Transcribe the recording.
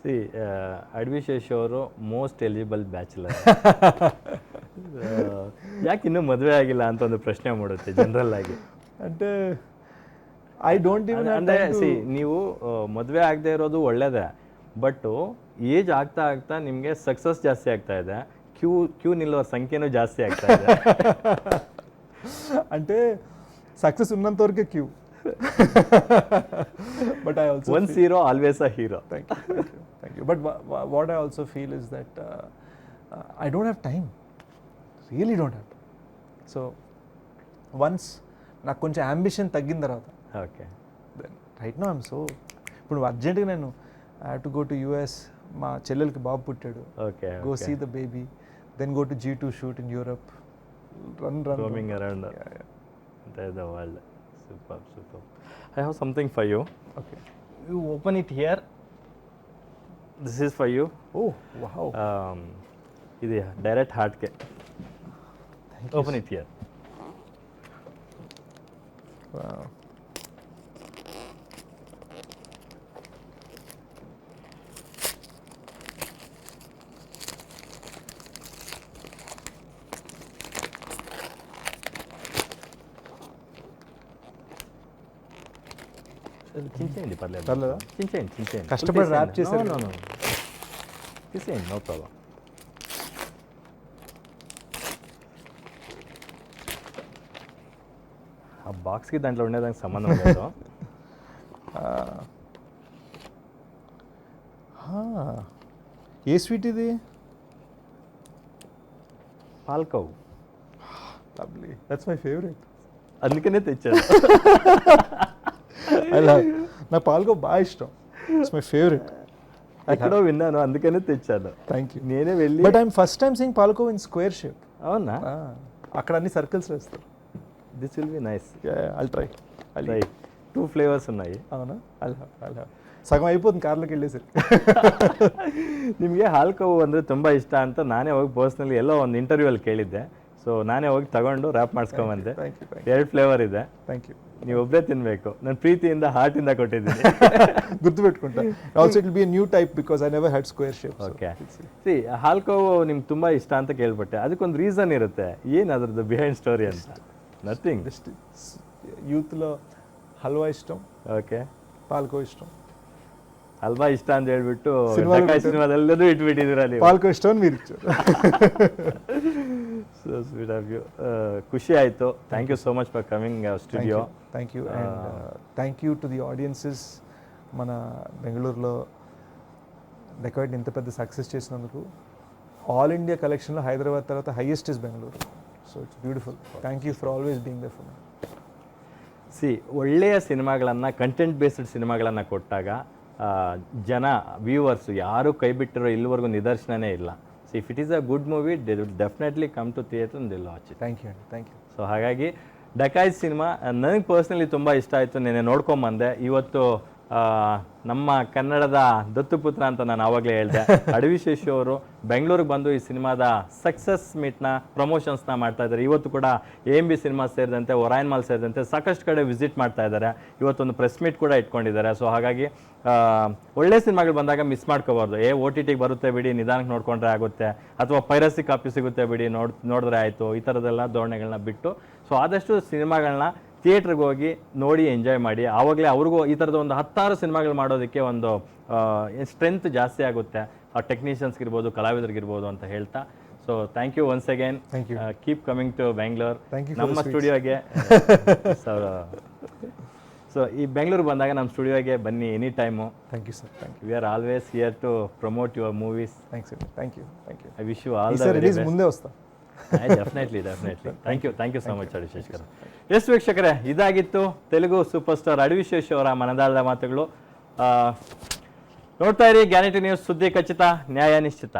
C ಅಡ್ವಿಶೇಷ್ ಅವರು most eligible bachelor. ಯಾಕೆ ಇನ್ನೂ ಮದುವೆ ಆಗಿಲ್ಲ ಅಂತ ಒಂದು ಪ್ರಶ್ನೆ ಮೂಡುತ್ತೆ ಜನರಲ್ ಆಗಿ. అంటే ಐ ಡೋಂಟ್ ಇವನ್ ಅಂದರೆ ಸಿ ನೀವು ಮದುವೆ ಆಗದೆ ಇರೋದು ಒಳ್ಳೇದೇ, ಬಟ್ ಏಜ್ ಆಗ್ತಾ ಆಗ್ತಾ ನಿಮಗೆ ಸಕ್ಸಸ್ ಜಾಸ್ತಿ ಆಗ್ತಾ ಇದೆ, ಕ್ಯೂ ನಿಲ್ಲೋ ಸಂಖ್ಯೆನೂ ಜಾಸ್ತಿ ಆಗ್ತಾ ಇದೆ. అంటే సక్సెస్ ఉన్నంత వరకే queue. But I also once hero always a hero. Thank you. But what I also feel is that I don't have time, really don't have. So once నాకు కొంచెం అంబిషన్ తగ్గిన తర్వాత okay then right no I'm so, ఇప్పుడు అర్జెంటుగా నేను I have to go to US, మా చెల్లెలకి బాబు పుట్టాడు, okay go see the baby, then go to G2 shoot in Europe, run roaming around the world. Superb. I have something for you. Okay. You open it here. This is for you. Oh wow. ಇದು direct ಹಾರ್ಟ್ಗೆ. Open it here. Wow. చించేయండి పర్లేదు. పర్లేదా? చించేయండి. కష్టపడి wrap చేశారు. No. తీసేయండి, no problem. ఆ బాక్స్కి దాంట్లో ఉండేదానికి సంబంధం లేదు. ఏ స్వీట్ ఇది? Palkova. Lovely, that's my favourite. అందుకనే తెచ్చాను. ఐ లవ్, నా పాల్కో బాగా ఇష్టం, ఇట్స్ మై ఫేవరెట్. ఎక్కడో విన్నాను, అందుకనే తెచ్చాను. Thank you. నేనే వెళ్ళి, but I'm first time seeing palkova in square shape. అవునా? అక్కడ అన్ని సర్కిల్స్ వేస్తారు. This will be nice. I'll try. 2 flavours ఉన్నాయి. అవునా? I'll have. సగం అయిపోతుంది కార్లోకి వెళ్ళేసి. ನಿಮಗೆ ಹಾಲ್ಕೋವು ಅಂದರೆ ತುಂಬ ಇಷ್ಟ ಅಂತ ನಾನೇ ಹೋಗಿ ಪರ್ಸ್ನಲಿ ಎಲ್ಲೋ ಒಂದು ಇಂಟರ್ವ್ಯೂಲ್ಲಿ ಕೇಳಿದ್ದೆ. ಸೊ ನಾನೇ ಹೋಗಿ ತಗೊಂಡು ರ್ಯಾಪ್ ಮಾಡಿಸ್ಕೊಂಬಂದೆ. 2 ಫ್ಲೇವರ್ ಇದೆ. Thank you. ನೀವು ಒಬ್ಬರೇ ತಿನ್ನಬೇಕು. ನಾನು ಪ್ರೀತಿಯಿಂದ ಹಾರ್ಟಿಂದ ಕೊಟ್ಟಿದ್ದೀನಿ. ಗುರ್ತುಬಿಟ್ಕೊಂಡೆ. Also it will be a new type because I never had square shape. Okay. ಸಿ ಹಾಲ್ಕೋವು ನಿಮ್ಗೆ ತುಂಬ ಇಷ್ಟ ಅಂತ ಕೇಳ್ಪಟ್ಟೆ. ಅದಕ್ಕೊಂದು ರೀಸನ್ ಇರುತ್ತೆ. ಏನು ಅದ್ರದ್ದು ಬಿಹೈಂಡ್ ಸ್ಟೋರಿ ಅಂತ? ನಥಿಂಗ್. జస్ట్ యూత్లో హల్వా ఇష్టం, ಓಕೆ. పాల్కో ఇష్టం. ಹಲ್ವಾ ಇಷ್ಟ ಅಂತ ಹೇಳ್ಬಿಟ್ಟು ಸಿನಿಮಾದಲ್ಲಿ ಸಿನಿಮಾದೆಲ್ಲದೂ ಇಟ್ಬಿಟ್ಟಿದ್ದೀರಾ ನೀವು. పాల్కో ఇష్టం అని మీరు ఇచ్చారు. So sweet of you. ಖುಷಿ ಆಯಿತು. Thank you so much for coming studio. Thank you. And thank you to the audiences. మన బెంగళూరులో డెకాయిడ్ ఇంత పెద్ద సక్సెస్ చేసినందుకు. ఆల్ ఇండియా కలెక్షన్లో హైదరాబాద్ తర్వాత highest is Bengaluru. So it's beautiful. Thank you for always being there for me. ಸಿ ಒಳ್ಳೆಯ ಸಿನಿಮಾಗಳನ್ನು, ಕಂಟೆಂಟ್ ಬೇಸ್ಡ್ ಸಿನಿಮಾಗಳನ್ನು ಕೊಟ್ಟಾಗ ಜನ ವ್ಯೂವರ್ಸ್ ಯಾರೂ ಕೈ ಬಿಟ್ಟಿರೋ ಇಲ್ಲಿವರೆಗೂ ನಿದರ್ಶನನೇ ಇಲ್ಲ. So if it is a good movie, they will definitely come to theatre and they will watch it. Thank you ಅಂడి. Thank you. ಸೊ ಹಾಗಾಗಿ ಡಕಾಯ್ತ್ ಸಿನಿಮಾ ನನಗೆ ಪರ್ಸ್ನಲಿ ತುಂಬ ಇಷ್ಟ ಆಯಿತು. ನೆನ್ನೆ ನೋಡ್ಕೊಂಬಂದೆ. ಇವತ್ತು ನಮ್ಮ ಕನ್ನಡದ ದತ್ತುಪುತ್ರ ಅಂತ ನಾನು ಆವಾಗಲೇ ಹೇಳಿದೆ. ಅಡವಿಶೇಷ್ ಅವರು ಬೆಂಗಳೂರಿಗೆ ಬಂದು ಈ ಸಿನಿಮಾದ ಸಕ್ಸಸ್ ಮೀಟ್ನ ಪ್ರಮೋಷನ್ಸ್ನ ಮಾಡ್ತಾ ಇದ್ದಾರೆ. ಇವತ್ತು ಕೂಡ AMB ಸಿನಿಮಾ ಸೇರಿದಂತೆ, ಒರಾಯನ್ ಮಾಲ್ ಸೇರಿದಂತೆ ಸಾಕಷ್ಟು ಕಡೆ ವಿಸಿಟ್ ಮಾಡ್ತಾ ಇದ್ದಾರೆ. ಇವತ್ತೊಂದು ಪ್ರೆಸ್ ಮೀಟ್ ಕೂಡ ಇಟ್ಕೊಂಡಿದ್ದಾರೆ. ಸೊ ಹಾಗಾಗಿ ಒಳ್ಳೆ ಸಿನಿಮಾಗಳು ಬಂದಾಗ ಮಿಸ್ ಮಾಡ್ಕೋಬಾರ್ದು. OTTಗೆ ಬರುತ್ತೆ ಬಿಡಿ, ನಿಧಾನಕ್ಕೆ ನೋಡ್ಕೊಂಡ್ರೆ ಆಗುತ್ತೆ, ಅಥವಾ ಪೈರಸಿ ಕಾಪಿ ಸಿಗುತ್ತೆ ಬಿಡಿ, ನೋಡಿದ್ರೆ ಆಯಿತು, ಈ ಥರದ್ದೆಲ್ಲ ಧೋರಣೆಗಳನ್ನ ಬಿಟ್ಟು ಸೊ ಆದಷ್ಟು ಸಿನಿಮಾಗಳನ್ನ ಥಿಯೇಟ್ರಿಗೆ ಹೋಗಿ ನೋಡಿ ಎಂಜಾಯ್ ಮಾಡಿ. ಆವಾಗಲೇ ಅವ್ರಿಗೂ ಈ ಥರದ ಒಂದು 10 ಸಿನಿಮಾಗಳು ಮಾಡೋದಕ್ಕೆ ಒಂದು ಸ್ಟ್ರೆಂತ್ ಜಾಸ್ತಿ ಆಗುತ್ತೆ, ಆ ಟೆಕ್ನಿಷಿಯನ್ಸ್ಗಿರ್ಬೋದು, ಕಲಾವಿದರಿಗಿರ್ಬೋದು ಅಂತ ಹೇಳ್ತಾ. So thank you once again. Keep coming to Bengaluru, ನಮ್ಮ ಸ್ಟುಡಿಯೋಗೆ. ಸೊ ಈ ಬೆಂಗಳೂರು ಬಂದಾಗ ನಮ್ಮ ಸ್ಟುಡಿಯೋಗೆ ಬನ್ನಿ any time. Thank you sir. Thank you. We are always here to promote your movies. Thanks. Thank you. Thank you. I wish you all the very best. ಮುಂದೆ ವಸ್ತಾ. Definitely. Thank you so much Adishesh ಕರ. Yes ವೀಕ್ಷಕರೇ, ಇದಾಗಿತ್ತು Telugu super star ಅಡವಿಶೇಷ್ ಅವರ ಮನದಾಳದ ಮಾತುಗಳು. ನೋಡ್ತಾ ಇರಿ ಗ್ಯಾರಂಟಿ ನ್ಯೂಸ್. ಸುದ್ದಿ ಖಚಿತ, ನ್ಯಾಯ ನಿಶ್ಚಿತ.